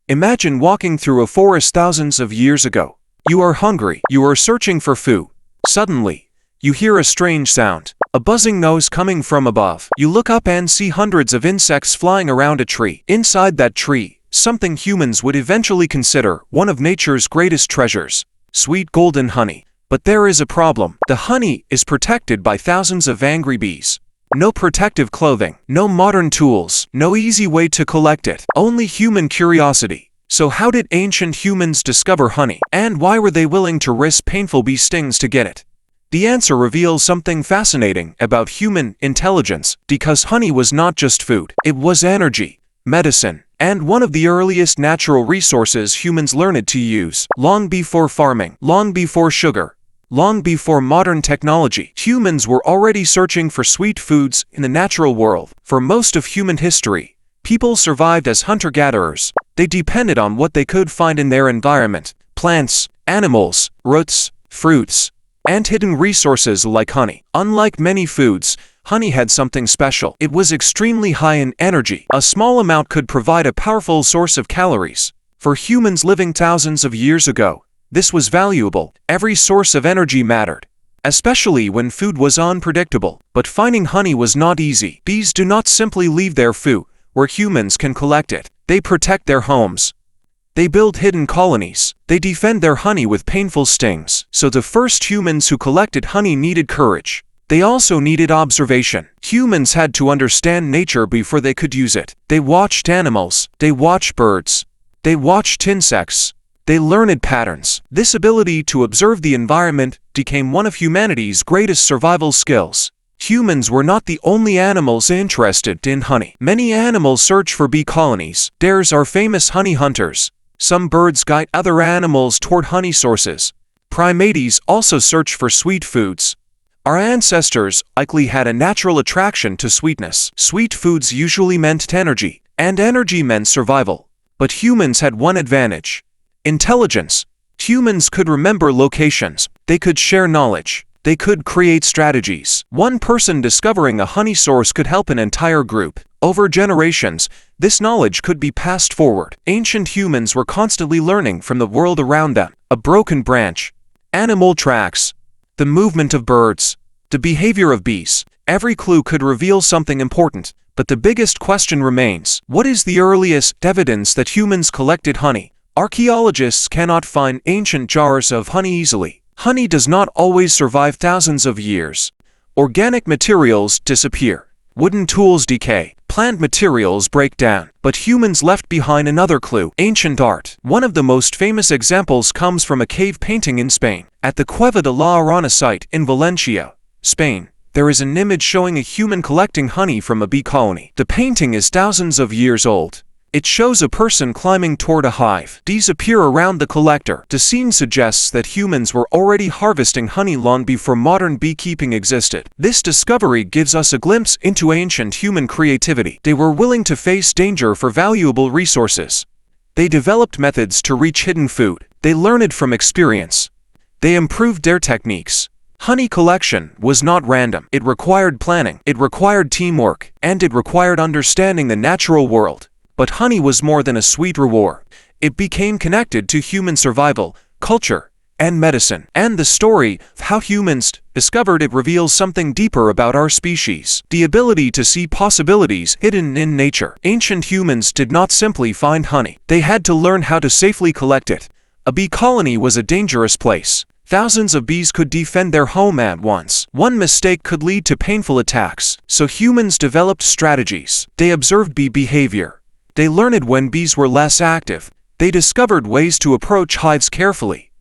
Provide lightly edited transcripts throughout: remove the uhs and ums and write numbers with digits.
Imagine walking through a forest thousands of years ago. You are hungry, you are searching for food. Suddenly, you hear a strange sound, a buzzing noise coming from above. You look up and see hundreds of insects flying around a tree. Inside that tree, something humans would eventually consider one of nature's greatest treasures, sweet golden honey. But there is a problem. The honey is protected by thousands of angry bees. No protective clothing, no modern tools, no easy way to collect it, only human curiosity. So how did ancient humans discover honey? And why were they willing to risk painful bee stings to get it? The answer reveals something fascinating about human intelligence, because honey was not just food. It was energy, medicine, and one of the earliest natural resources humans learned to use. Long before farming, long before sugar, long before modern technology, humans were already searching for sweet foods in the natural world. For most of human history, people survived as hunter-gatherers. They depended on what they could find in their environment: plants, animals, roots, fruits, and hidden resources like honey. Unlike many foods, honey had something special. It was extremely high in energy. A small amount could provide a powerful source of calories. For humans living thousands of years ago, this was valuable. Every source of energy mattered, especially when food was unpredictable. But finding honey was not easy. Bees do not simply leave their food where humans can collect it. They protect their homes. They build hidden colonies. They defend their honey with painful stings. So the first humans who collected honey needed courage. They also needed observation. Humans had to understand nature before they could use it. They watched animals. They watched birds. They watched insects. They learned patterns. This ability to observe the environment became one of humanity's greatest survival skills. Humans were not the only animals interested in honey. Many animals search for bee colonies. Bears are famous honey hunters. Some birds guide other animals toward honey sources. Primates also search for sweet foods. Our ancestors likely had a natural attraction to sweetness. Sweet foods usually meant energy, and energy meant survival. But humans had one advantage: intelligence. Humans could remember locations. They could share knowledge. They could create strategies. One person discovering a honey source could help an entire group. Over generations, this knowledge could be passed forward. Ancient humans were constantly learning from the world around them. A broken branch, animal tracks, the movement of birds, the behavior of bees. Every clue could reveal something important. But the biggest question remains: what is the earliest evidence that humans collected honey? Archaeologists cannot find ancient jars of honey easily. Honey does not always survive thousands of years. Organic materials disappear. Wooden tools decay. Plant materials break down. But humans left behind another clue: ancient art. One of the most famous examples comes from a cave painting in Spain. At the Cueva de la Arana site in Valencia, Spain, there is an image showing a human collecting honey from a bee colony. The painting is thousands of years old. It shows a person climbing toward a hive. Bees appear around the collector. The scene suggests that humans were already harvesting honey long before modern beekeeping existed. This discovery gives us a glimpse into ancient human creativity. They were willing to face danger for valuable resources. They developed methods to reach hidden food. They learned from experience. They improved their techniques. Honey collection was not random. It required planning. It required teamwork. And it required understanding the natural world. But honey was more than a sweet reward. It became connected to human survival, culture, and medicine. And the story of how humans discovered it reveals something deeper about our species: the ability to see possibilities hidden in nature. Ancient humans did not simply find honey. They had to learn how to safely collect it. A bee colony was a dangerous place. Thousands of bees could defend their home at once. One mistake could lead to painful attacks. So humans developed strategies. They observed bee behavior. They learned when bees were less active. They discovered ways to approach hives carefully.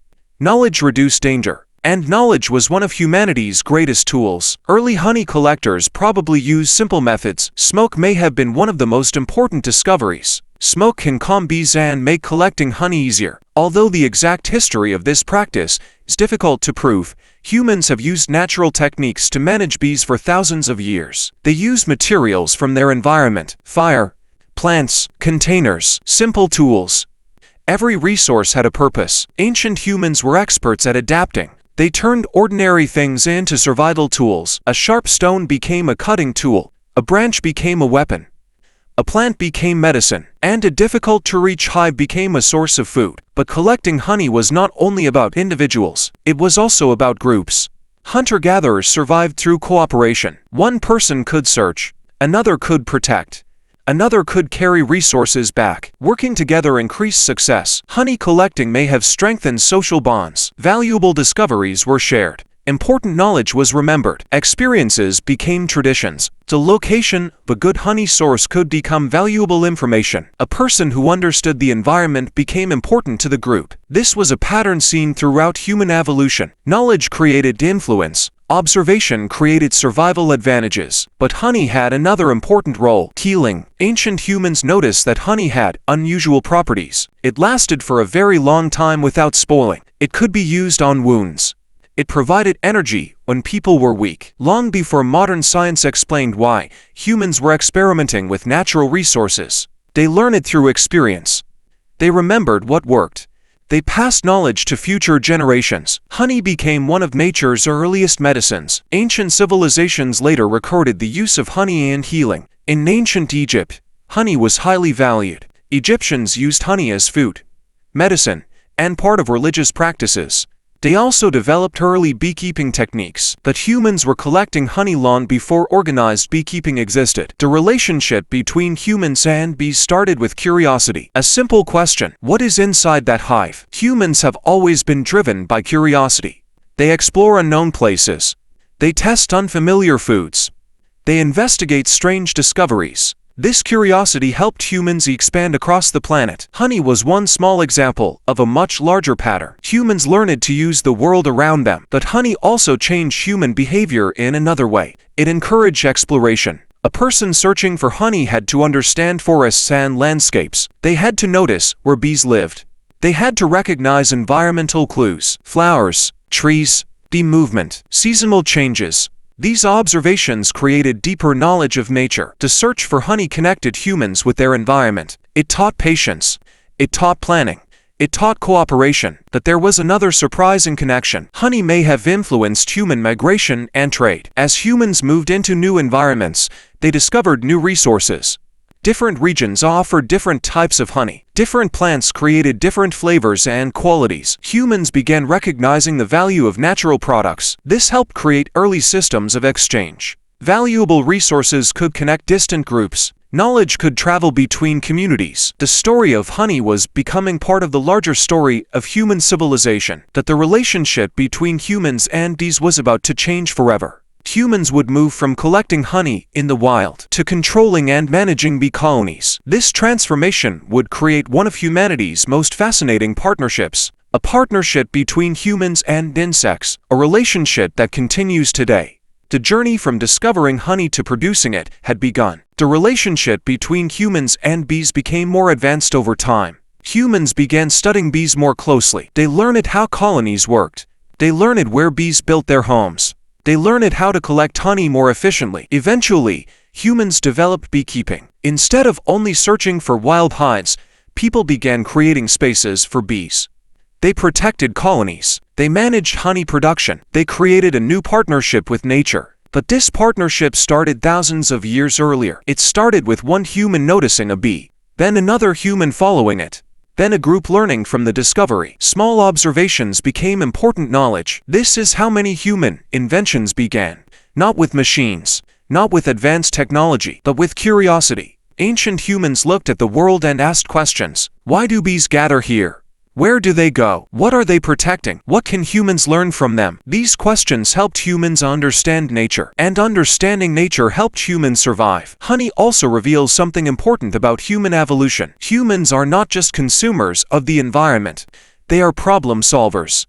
Knowledge reduced danger. And knowledge was one of humanity's greatest tools. Early honey collectors probably used simple methods. Smoke may have been one of the most important discoveries. Smoke can calm bees and make collecting honey easier. Although the exact history of this practice is difficult to prove, humans have used natural techniques to manage bees for thousands of years. They use materials from their environment: fire, plants, containers, simple tools. Every resource had a purpose. Ancient humans were experts at adapting. They turned ordinary things into survival tools. A sharp stone became a cutting tool. A branch became a weapon. A plant became medicine, and a difficult-to-reach hive became a source of food. But collecting honey was not only about individuals, it was also about groups. Hunter-gatherers survived through cooperation. One person could search, another could protect, another could carry resources back. Working together increased success. Honey collecting may have strengthened social bonds. Valuable discoveries were shared. Important knowledge was remembered. Experiences became traditions. The location of a good honey source could become valuable information. A person who understood the environment became important to the group. This was a pattern seen throughout human evolution. Knowledge created influence. Observation created survival advantages. But honey had another important role: healing. Ancient humans noticed that honey had unusual properties. It lasted for a very long time without spoiling. It could be used on wounds. It provided energy when people were weak. Long before modern science explained why, humans were experimenting with natural resources. They learned it through experience. They remembered what worked. They passed knowledge to future generations. Honey became one of nature's earliest medicines. Ancient civilizations later recorded the use of honey in healing. In ancient Egypt, honey was highly valued. Egyptians used honey as food, medicine, and part of religious practices. They also developed early beekeeping techniques. But humans were collecting honey long before organized beekeeping existed. The relationship between humans and bees started with curiosity. A simple question: what is inside that hive? Humans have always been driven by curiosity. They explore unknown places. They test unfamiliar foods. They investigate strange discoveries. This curiosity helped humans expand across the planet. Honey was one small example of a much larger pattern. Humans learned to use the world around them. But honey also changed human behavior in another way. It encouraged exploration. A person searching for honey had to understand forests and landscapes. They had to notice where bees lived. They had to recognize environmental clues: flowers, trees, bee movement, seasonal changes. These observations created deeper knowledge of nature. The search for honey connected humans with their environment. It taught patience. It taught planning. It taught cooperation. But there was another surprising connection. Honey may have influenced human migration and trade. As humans moved into new environments, they discovered new resources. Different regions offered different types of honey. Different plants created different flavors and qualities. Humans began recognizing the value of natural products. This helped create early systems of exchange. Valuable resources could connect distant groups. Knowledge could travel between communities. The story of honey was becoming part of the larger story of human civilization. That the relationship between humans and bees was about to change forever. Humans would move from collecting honey in the wild to controlling and managing bee colonies. This transformation would create one of humanity's most fascinating partnerships, a partnership between humans and insects, a relationship that continues today. The journey from discovering honey to producing it had begun. The relationship between humans and bees became more advanced over time. Humans began studying bees more closely. They learned how colonies worked. They learned where bees built their homes. They learned how to collect honey more efficiently. Eventually, humans developed beekeeping. Instead of only searching for wild hives, people began creating spaces for bees. They protected colonies. They managed honey production. They created a new partnership with nature. But this partnership started thousands of years earlier. It started with one human noticing a bee, then another human following it, then a group learning from the discovery. Small observations became important knowledge. This is how many human inventions began. Not with machines, not with advanced technology, but with curiosity. Ancient humans looked at the world and asked questions. Why do bees gather here? Where do they go? What are they protecting? What can humans learn from them? These questions helped humans understand nature, and understanding nature helped humans survive. Honey also reveals something important about human evolution. Humans are not just consumers of the environment. They are problem solvers.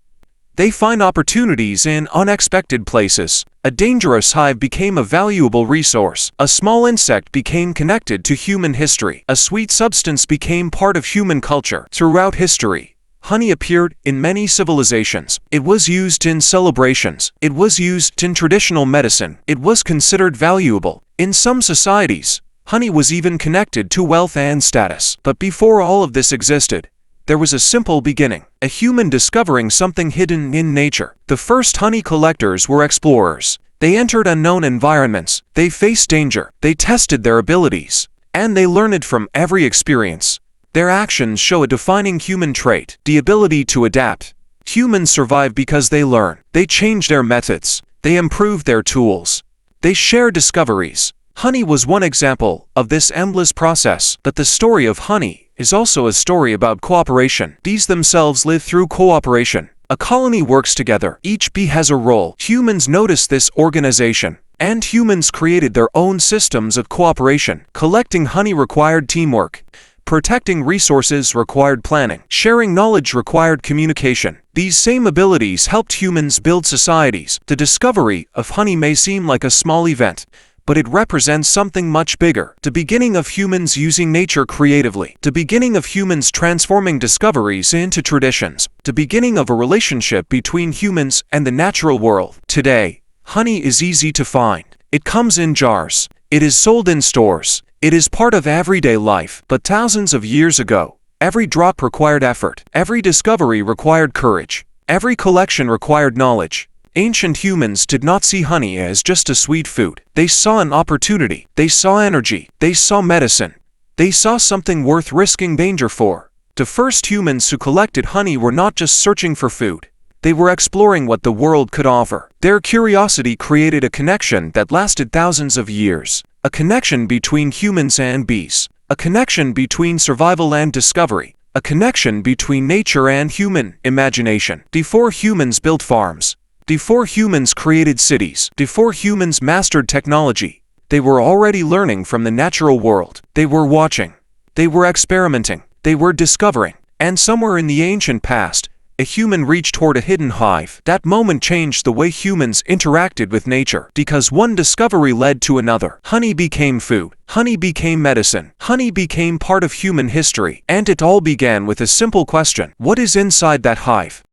They find opportunities in unexpected places. A dangerous hive became a valuable resource. A small insect became connected to human history. A sweet substance became part of human culture. Throughout history, honey appeared in many civilizations. It was used in celebrations. It was used in traditional medicine. It was considered valuable. In some societies, honey was even connected to wealth and status. But before all of this existed, there was a simple beginning, a human discovering something hidden in nature. The first honey collectors were explorers. They entered unknown environments. They faced danger. They tested their abilities. And they learn it from every experience. Their actions show a defining human trait, the ability to adapt. Humans survive because they learn. They change their methods. They improve their tools. They share discoveries. Honey was one example of this endless process, but the story of honey is also a story about cooperation. Bees themselves live through cooperation. A colony works together. Each bee has a role. Humans noticed this organization, and humans created their own systems of cooperation. Collecting honey required teamwork. Protecting resources required planning. Sharing knowledge required communication. These same abilities helped humans build societies. The discovery of honey may seem like a small event, but it represents something much bigger. The beginning of humans using nature creatively. The beginning of humans transforming discoveries into traditions. The beginning of a relationship between humans and the natural world. Today, honey is easy to find. It comes in jars. It is sold in stores. It is part of everyday life. But thousands of years ago, every drop required effort. Every discovery required courage. Every collection required knowledge. Ancient humans did not see honey as just a sweet food. They saw an opportunity. They saw energy. They saw medicine. They saw something worth risking danger for. The first humans who collected honey were not just searching for food. They were exploring what the world could offer. Their curiosity created a connection that lasted thousands of years. A connection between humans and bees. A connection between survival and discovery. A connection between nature and human imagination. Before humans built farms, before humans created cities, before humans mastered technology, they were already learning from the natural world. They were watching. They were experimenting. They were discovering. And somewhere in the ancient past, a human reached toward a hidden hive. That moment changed the way humans interacted with nature, because one discovery led to another. Honey became food. Honey became medicine. Honey became part of human history. And it all began with a simple question. What is inside that hive?